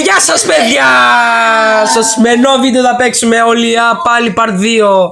Γεια σας παιδιά! Στο σημερινό βίντεο θα παίξουμε Ολιά πάλι part 2.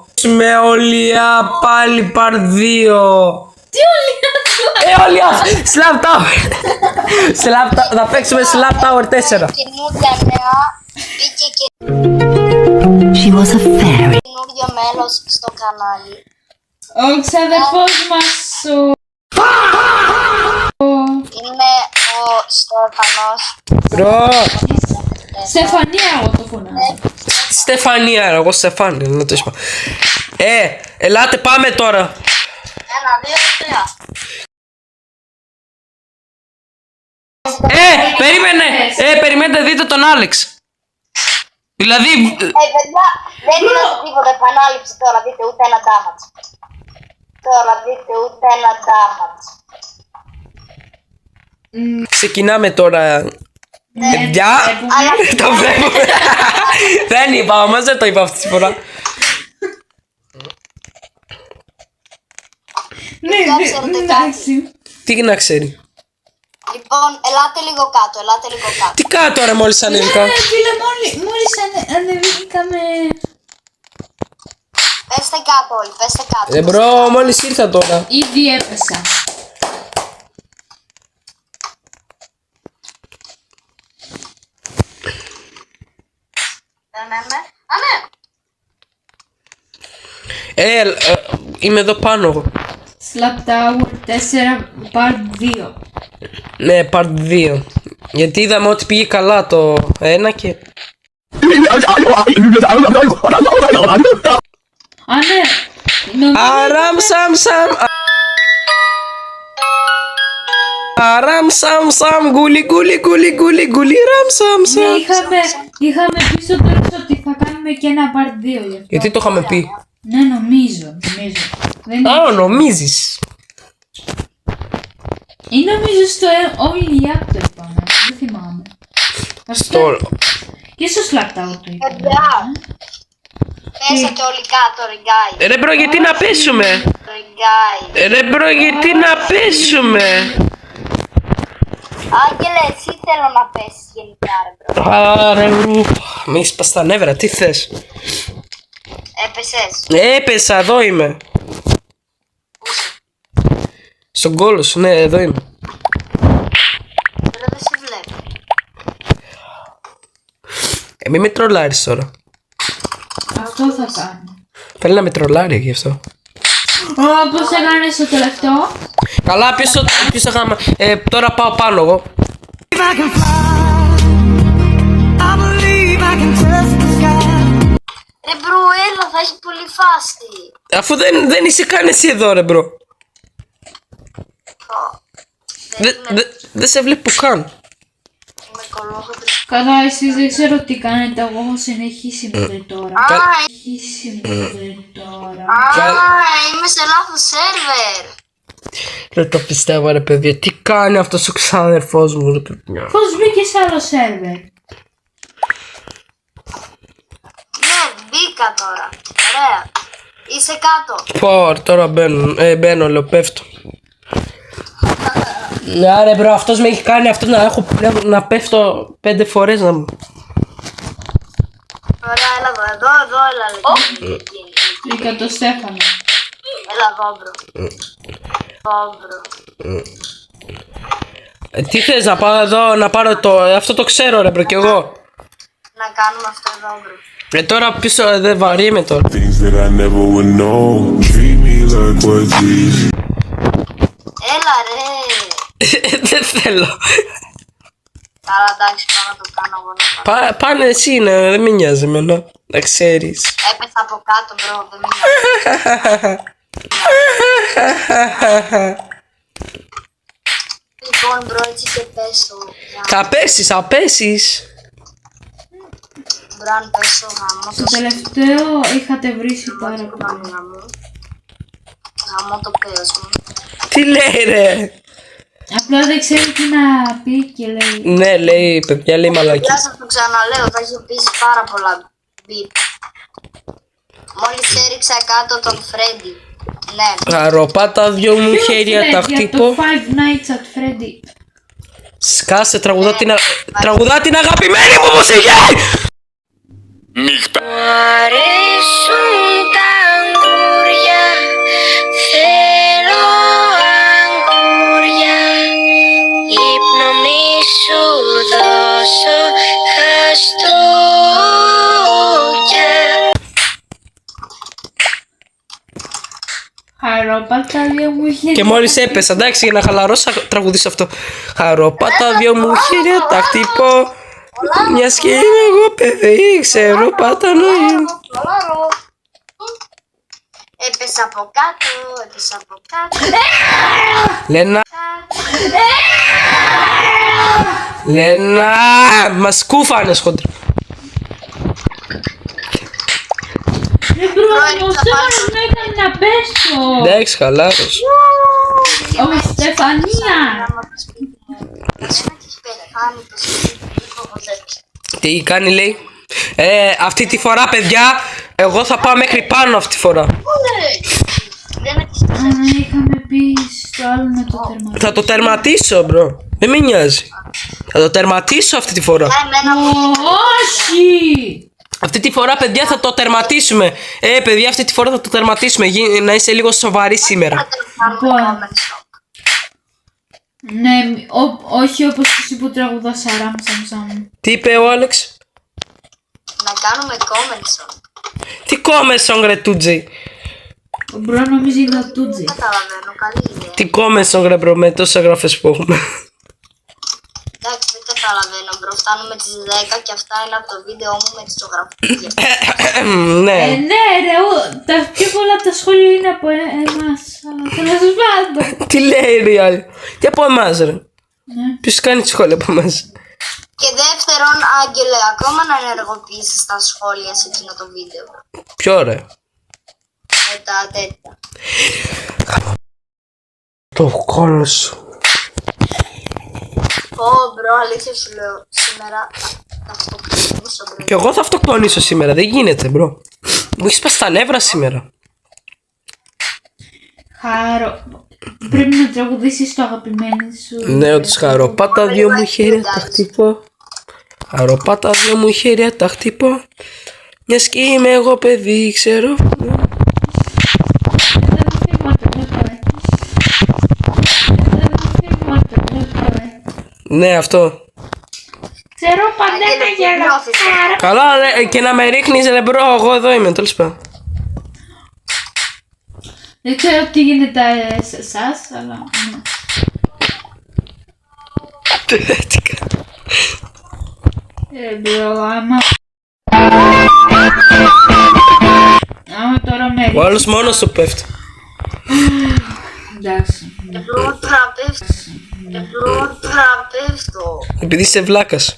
Παίξουμε Ολιά πάλι part 2. Τι Ολιά? Ολιά! Slap Tower! Θα παίξουμε Slap Tower 4. Καινούργια νέα, μπήκε και She was a fairy. καινούργιο μέλος στο κανάλι. Ο ξαδερφός μας Είμαι ο Στέφανος. Μπρο! Στεφανία εγώ το φωνάζω. Στεφανία, εγώ Στεφάνη, να το είπα. Ελάτε πάμε τώρα. 1, 2, 3. Περιμένετε, δείτε τον Άλεξ. Δηλαδή, Παιδιά, δεν είδατε τίποτα. Επανάληψη τώρα. Δείτε ούτε ένα damage. ξεκινάμε τώρα. Παιδιά, το βλέπουμε. Δεν είπα όμως, δεν το είπα αυτή τη φορά. Ναι, ξέρετε εντάξει. Τι να ξέρει. Λοιπόν, ελάτε λίγο κάτω. Τι κάτω ρε μόλις ανέβηκα. Φίλε, μόλις ανεβήκαμε. Πέστε κάτω όλοι, πέστε κάτω. Μπρο, μόλις ήρθα τώρα. Ήδη έπεσα. Ναι. Α, ναι. Είμαι εδώ πάνω εγώ. Slap Tower 4 part 2. Ναι, part 2. Γιατί είδαμε ότι πήγε καλά το 1 και... Α, ναι. Αράμ σαμ σαμ. Αράμ σαμ σαμ. Γουλι ράμ σαμ σαμ. Είχαμε πει στο τέλος ότι θα κάνουμε και ένα part 2 γι' αυτό. Γιατί το είχαμε πει. Ναι, νομίζω. Δεν Α, νομίζεις. ή νομίζω στο Olya το είπαμε. Δεν θυμάμαι. Στο... Και στο Slap Tower το είπαμε. Παιδιά, πέσατε όλοι κάτω, ρε guys. Ρε μπρο, γιατί να πέσουμε. Ρε μπρο, γιατί να πέσουμε. Άγγελε, εσύ θέλω να πέσεις γενικά, ρε μπρο. Άρε μπρο. Με έχεις πας στα νεύρα, τι θες. Έπεσες. Έπεσα, εδώ είμαι. Στον κόλο σου, ναι, εδώ είμαι. Τώρα δεν σε βλέπω. Μη με τρολάρεις τώρα. Αυτό θα κάνω. Θέλει να με τρολάρει γι' αυτό. Πώς έκανες το τελευταίο? Καλά, ποιος θα γάμα. Τώρα πάω πάνω εγώ. Ρε μπρο, έλα, θα έχει πολύ φάστη. Αφού δεν είσαι καν εσύ εδώ ρε μπρο. Δεν σε βλέπω καν. Είμαι κολόχοντρος. Καλά, εσείς δεν ξέρω τι κάνετε, εγώ έχω συνεχίσει μέχρι τώρα. Α, είμαι σε λάθος σερβερ. Δεν το πιστεύω ρε παιδιά. Τι κάνει αυτός ο ξάδερφός μου ρε παιδιά. Πώς μπήκε σε άλλο σερβερ? Ναι, μπήκα τώρα. Ωραία. Είσαι κάτω. Πω, τώρα μπαίνω, λέω, πέφτω. Ναι ρε μπρο, αυτός με έχει κάνει αυτό να πέφτω 5 φορές να μου. Ωραία, έλα εδώ, έλα. Βρήκα το Στέφανο. Έλα εδώ, μπρο. Τι θες να πάω εδώ να πάρω αυτό το ξέρω ρε μπρο κι εγώ. Να κάνουμε αυτό εδώ, μπρο. Τώρα πίσω δεν βαριέμαι τώρα. Things that I never would know. Treat me like what's easy. Έλα ρε. Δεν θέλω. Καλά, εντάξει, πάω να το κάνω εγώ να πάω. Πάνε εσύ, δεν με νοιάζει εμένα. Να ξέρεις. Έπεσα από κάτω, μπρο, δεν με Λοιπόν, μπρο, έτσι και πέσω. Θα πέσεις. Μπρο, αν πέσω γαμώ Στο το τελευταίο είχατε βρήσει πάρα πολύ. γαμώ το πέος μου. Τι λέει ρε. Απλά δεν ξέρει τι να πει και λέει. Ναι, λέει παιδιά, λέει μαλακή. Γεια σας, το ξαναλέω, θα έχει πείσει πάρα πολλά beat. Μόλις έριξα κάτω τον Φρέντι. Ναι. Χαροπά τα δυο μου χέρια τα Για το χτύπω. Five Nights at Freddy. Σκάσε, τραγουδά την αγαπημένη μου μουσική! Νύχτα. Μου αρέσουν τα αγκούρια, θέλω αγκούρια, ύπνο μη σου δώσω χαστούκια. Χαρόπατα δυο μου χέρια. Και μόλις έπεσα, εντάξει, για να χαλαρώσω θα τραγουδήσω αυτό. Χαρόπατα δυο μου χέρια, τα χτυπώ. Μιας και είμαι εγώ παιδί, ξέρω πάτα να γίνω. Έπεσα από κάτω, έπεσα από κάτω. Λένα. Λένα, μας κούφανες χοντρά. Δεν μπορώ, ο Στέφανος με έκανε να πέσω. Εντάξει, χαλάρωσε. Ω, Στεφανία. Τι κάνει, λέει. Αυτή τη φορά, παιδιά, εγώ θα πάω μέχρι πάνω αυτή τη φορά. Αν είχαμε πει στο άλλο να το τερματίσουμε. Θα το τερματίσω, μπρο. Δεν με νοιάζει. Θα το τερματίσω αυτή τη φορά. Όχι! Αυτή τη φορά, παιδιά, θα το τερματίσουμε. Παιδιά, αυτή τη φορά θα το τερματίσουμε. Να είσαι λίγο σοβαρή σήμερα. Ναι, όχι όπως εσύ που τραγουδάς Αραμ Σαμ. Τι είπε ο Άλεξ? Να κάνουμε comment song. Τι comment song, ρε Τούτζι? Ο Μπρο νομίζει είναι ο Τούτζι. Καταλαβαίνω, καλή ιδέα. Τι comment song, ρε μπρο, με τόσες γραφές που έχουμε. Εντάξει, δεν καταλαβαίνω, μπρο. Φτάνουμε τις 10 και αυτά είναι από το βίντεο μου με τις ζωγραφικές. Ναι. Ναι ρε, τα πιο πολλά τα σχόλια είναι από εμάς. Αλλά τέλος πάντων. Τι λέει ρε άλλη? Τι από εμάς, ρε? Ναι. Ποιος κάνει σχόλια από εμάς? Και δεύτερον, Άγγελε, ακόμα να ενεργοποιήσεις τα σχόλια σε εκείνο το βίντεο. Ποιο ρε? Με τα τέτοια. Το κόλλο σου. Ω, μπρο, αλήθεια σου λέω, σήμερα θα αυτοκτονήσω, μπρο. Κι εγώ θα αυτοκτονήσω σήμερα, δεν γίνεται, μπρο. Μου έχεις πας τα νεύρα σήμερα. Πρέπει να τραγουδήσεις το αγαπημένο σου. Ναι, ότι χαροπάτα δυο μου χέρια τα χτυπώ. Χαροπάτα δυο μου χέρια τα χτυπώ. Μιας και είμαι εγώ παιδί, ξέρω. Ναι, αυτό. Ξέρω παντένα γελάω. Καλά, ρε, και να με ρίχνεις, ρε μπρο, εγώ εδώ είμαι, τέλος πάντων. Δεν ξέρω τι γίνεται σε εσάς, αλλά ναι. Μπρο, άμα τώρα με Ο άλλος μόνος του πέφτει. εντάξει. Μπρο, τραπεύτω. Επειδή είσαι βλάκας.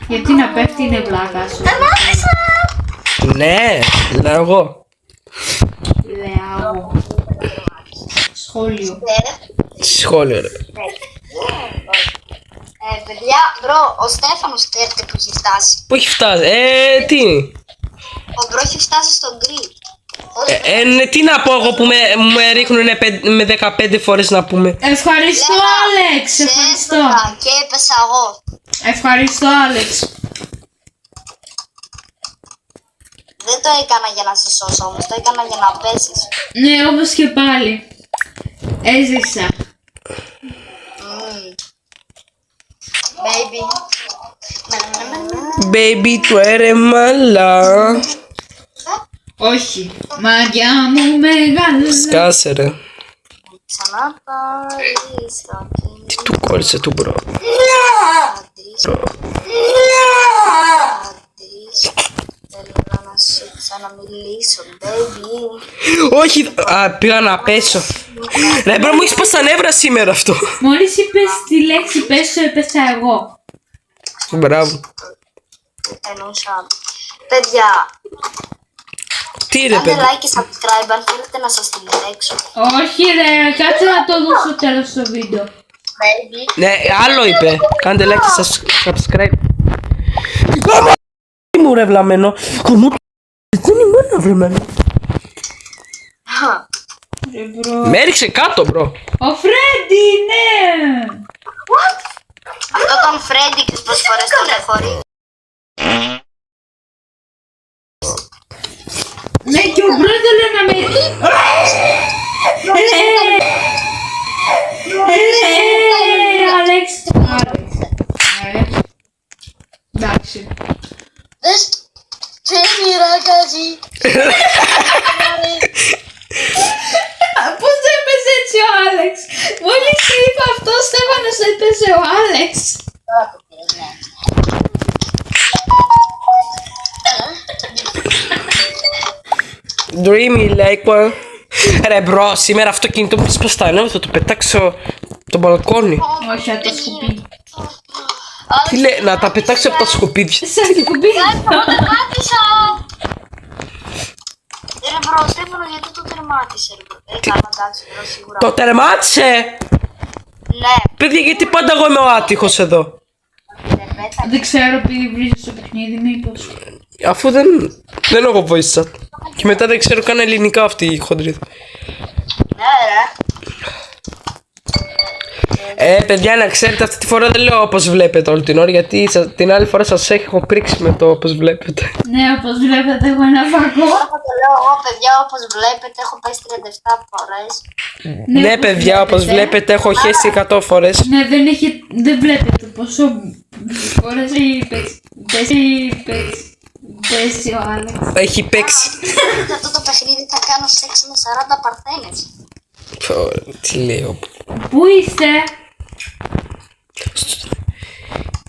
Γιατί να πέφτει είναι βλάκα σου. Ναι, λέω εγώ. Λέω. Σχόλιο. Σχόλιο, ρε. Παιδιά, μπρο, ο Στέφανος ξέρετε που έχει φτάσει. Πού έχει φτάσει, τι. Ο μπρο έχει φτάσει στον γκρι. Ναι, τι να πω εγώ που με ρίχνουν με 15 φορές να πούμε. Ευχαριστώ, Άλεξ. Ευχαριστώ. Και έπεσα εγώ. Ευχαριστώ, Άλεξ. Δεν το έκανα για να σε σώσω όμως, το έκανα για να πέσεις. Ναι, όπως και πάλι. Έζησα. Baby. Baby, του έρεμαλα. Όχι. Μαγιά μου μεγάλα. Σκάσε, ρε. Ξανά πάρεις το κίνημα. Τι του κόλλησε του μπρο. Θέλω να σου ξαναμιλήσω, baby. Όχι, πήγα να πέσω. Ρε μπρο, μου έχεις πας τα νεύρα σήμερα αυτό. Μόλις είπες τη λέξη πέσω, έπεσα εγώ. Μπράβο. Εννοούσα. Παιδιά, Τι ρε κάντε παιδί. like και subscribe αν θέλετε να σας την παίξω. Όχι ρε, κάτσε να το δω στο τέλος στο βίντεο. Baby. Ναι, άλλο είπε. Κάντε like και subscribe. Τι μου ρε βλαμμένο. Δεν ήμουν βλαμμένο. Ρε μπρο. Με έριξε κάτω μπρο. Ο Φρέντι, ναι! Αυτό τον Φρέντι και πόσες φορές τον έχω ρίξει. Ναι, και ο Μπρόντο λέει να με... Άλεξ. Εντάξει. Δες, τσέμιρα καζί. Πώς έπαιζε έτσι ο Άλεξ. Μόλις είπα αυτό, Στέφανος έπαιζε ο Άλεξ. Dreamy like one. Ρε μπρο, σήμερα αυτό το κινητό μου σπαστάνε, θα το πετάξω το μπαλκόνι. Όχι, από το σκουπί. Τι λέει, να τα πετάξω από τα σκουπίδια. Σαν σκουπί. Τερμάτισα! Ρε μπρο, Στέφανο, γιατί το τερμάτισε ρε μπρο. Καλά, εντάξει, μπρο, σίγουρα. Το τερμάτισε! Ναι, Παιδιά, γιατί πάντα εγώ είμαι ο άτυχος εδώ. Δεν ξέρω, επειδή βρίζεις στο παιχνίδι, μήπως. Αφού δεν έχω voice chat. Και μετά δεν ξέρω καν ελληνικά αυτή η χοντρίδα. ναι ρε. Παιδιά, να ξέρετε, αυτή τη φορά δεν λέω όπως βλέπετε όλη την ώρα, γιατί την άλλη φορά σας έχω πρίξει με το όπως βλέπετε. Ναι, όπως βλέπετε, έχω ένα φακό. Αυτό το λέω εγώ, παιδιά, όπως βλέπετε, έχω πέσει 37 φορές. Ναι, παιδιά, όπως βλέπετε, έχω χέσει 100 φορές. Ναι, δεν βλέπετε πόσο φορές πέσει ο Άλεξ. Έχει παίξει. Σε αυτό το παιχνίδι θα κάνω σεξ με 40 παρθένες. Τι λέω. Πού είστε?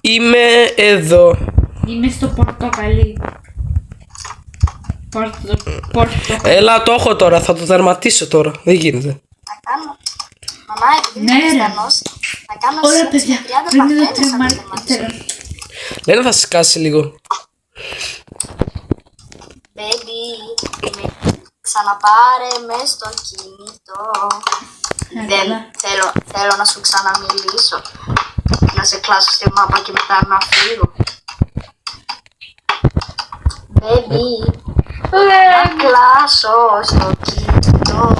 Είμαι εδώ. Είμαι στο πορτοκαλί. Πορτοκαλί. Έλα, το έχω τώρα, θα το τερματίσω τώρα. Δεν γίνεται. Θα κάνω. Μαμά, επειδή Ναι, είμαι ρε. Χριστιανός, θα κάνω Ωραία, σεξ παιδιά, με 30 πρέπει να το παρθένες αν δεν μ' αρέσει. Δεν θα σκάσει λίγο. Baby, με ξαναπάρε με στο κινητό. Δεν θέλω να σου ξαναμιλήσω. Να σε κλάσω στη μάπα και μετά να φύγω. Baby, να κλάσω στο κινητό.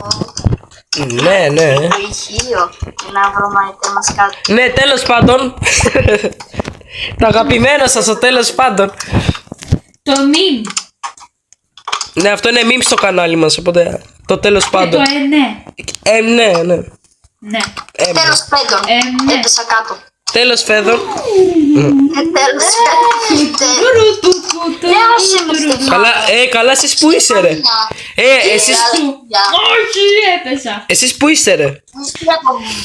Ναι, ναι. Το ηχείο και να βρω μαϊτέ μας κάτι. Ναι, τέλος πάντων. Το αγαπημένο σας, το τέλος πάντων. Το μιμ. Ναι, αυτό είναι meme στο κανάλι μας, οπότε το τέλος Και το πάντων. ναι. Ναι, ναι. Ναι. Τέλος πάντων, ναι. έπεσα κάτω. Τέλος Φέδων. Τέλος Ναι, άσε με Στεφάνο. Καλά, καλά, εσείς που είστε ρε. Εσείς, Όχι, έπεσα. εσείς που είστε ρε.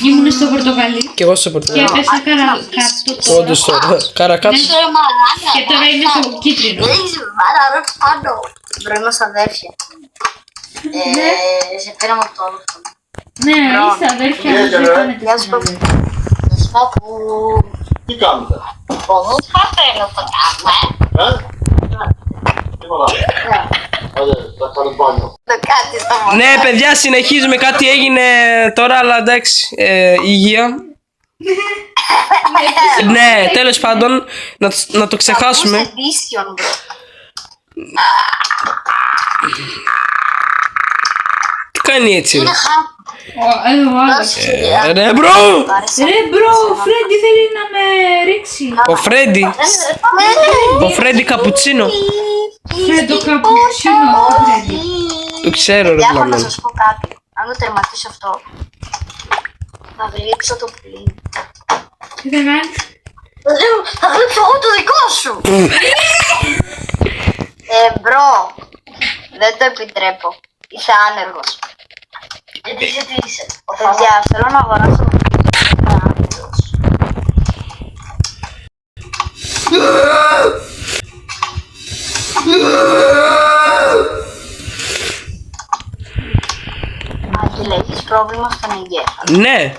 Ήμουν στο πορτοκαλί Κι εγώ στο και πορτοκαλί. έπεσα κάτω τώρα. Όντως τώρα. Καρακάτσο. Και τώρα είμαι στο κίτρινο. Δεν είσαι μάνα ρε πάνω. Μπρο, είμαστε αδέρφια. Σε πήραμε από το άλλο. Ναι, είστε αδέρφια μου, δεν κάνετε Γεια σου, σαν παππού. αδέρφια. Γεια σου, παππού. Τι κάνετε, Ποδού παπέλο το κάνουμε. τίποτα. Άντε, θα κάνω μπάνιο. Το κάτι στο μόνο. Ναι, παιδιά, συνεχίζουμε. Κάτι έγινε τώρα, αλλά εντάξει. Υγεία. Ναι, τέλος πάντων, να το ξεχάσουμε. Edition, bro. Τι κάνει έτσι ρε. Είναι χάπ. Ο Άλεξ. Ρε μπρο. Ρε μπρο, ο Φρέντι θέλει να με ρίξει. Ο Φρέντι. Ο Φρέντι Καπουτσίνο. Φρέντο καπουτσίνο, ο Φρέντι. Το ξέρω ρε Παιδιά, έχω να πλαμένο. σας πω κάτι. Αν το τερματίσω αυτό, θα γλύψω το πουλί. Τι θα κάνεις? Θα γλύψω εγώ το δικό σου. Μπρο, δεν το επιτρέπω. Είσαι άνεργος. Γιατί είσαι. Παιδιά, θέλω να αγοράσω. Είμαι άνεργος. Άγγελε, έχεις πρόβλημα στον εγκέφαλο. Ναι,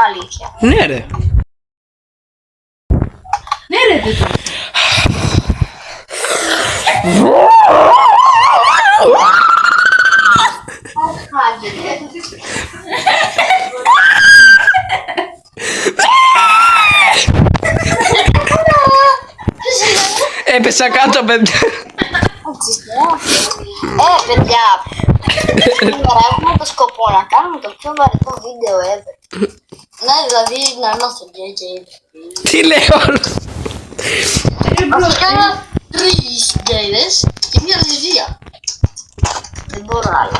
Αλήθεια. ναι ρε. Ναι ρε παιδί. Άγγελε. Έπεσα κάτω παιδιά. Παιδιά, σήμερα έχουμε το σκοπό να κάνουμε το πιο βαρετό βίντεο ever. Ναι, δηλαδή να είμαστε γκέι και... Τι λέει όλο. Βασικά 3 γκέιδες και μία λεσβία. Δεν μπορώ άλλο.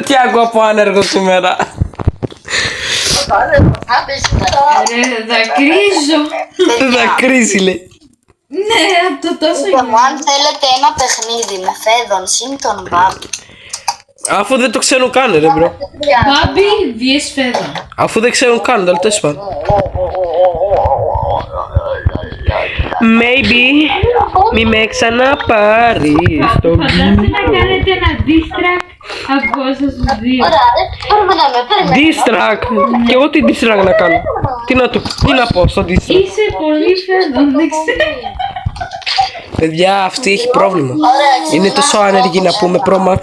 Τι ακούω από άνεργο σήμερα. Ρε, δακρύζω. Δακρύζει λέει. Ναι, από το τόσο Λοιπόν, αν θέλετε ένα παιχνίδι με Φέδων συν τον Μπάμπη. Αφού δεν το ξέρουν καν ρε μπρο. Μπάμπι, βιες Φέδων. Αφού δεν ξέρουν καν, αλλά τέλος πάντων. Maybe μη με ξαναπάρεις στο Φαντάστε να κάνετε ένα diss track από εσάς τους δύο. Ωραία, περιμέναμε. diss track. Και εγώ τι diss track να κάνω. Τι να πω στο diss track. Είσαι πολύ Φέδων, δεν ξέρω. Παιδιά, αυτή έχει πρόβλημα. Ωραία, Είναι τόσο άνεργη να πούμε Pro Max.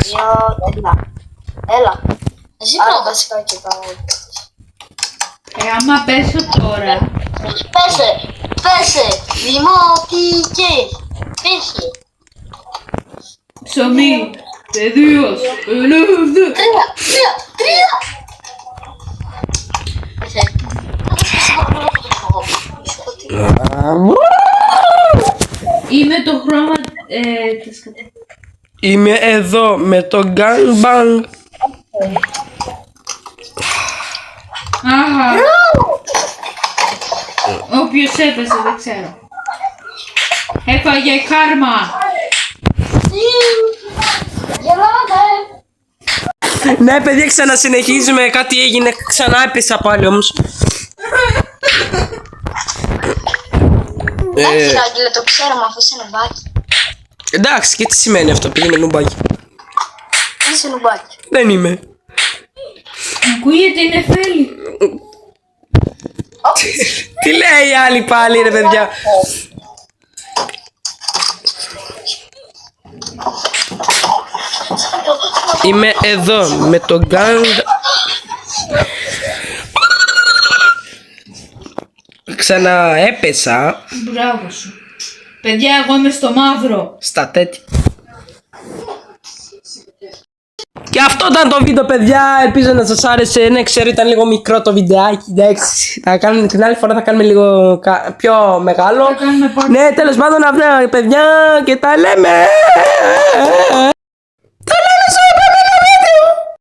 Έλα. Εσύ πρέπει βασικά και τα... Άμα πέσω τώρα. Πέσε, δημοτική. Πέσε. Ψωμί, παιδίος, ελεύθερος. Τρία. Είμαι το χρώμα... τα σκατά. Είμαι εδώ με το gangbang. Αχα. Όποιος έπεσε, δεν ξέρω. Έφαγε κάρμα. Ναι παιδιά, ξανασυνεχίζουμε. Κάτι έγινε, ξανά έπεσα πάλι όμως. Εντάξει, Άγγελε, το ξέρουμε αφού είσαι νουμπάκι. Εντάξει, και τι σημαίνει αυτό που είμαι νουμπάκι. Είσαι νουμπάκι. Δεν είμαι. Ακούγεται η νεφέλη. Τι λέει η άλλη πάλι ρε παιδιά. Είμαι εδώ με το gang. Ξαναέπεσα Μπράβο σου. Παιδιά, εγώ είμαι στο μαύρο. στα τέτοια. Και αυτό ήταν το βίντεο παιδιά, ελπίζω να σας άρεσε. Ναι, ξέρω ήταν λίγο μικρό το βιντεάκι, εντάξει. Την άλλη φορά θα κάνουμε λίγο πιο μεγάλο. Θα κάνουμε part Ναι, τέλος πάντων αυτά παιδιά και τα λέμε.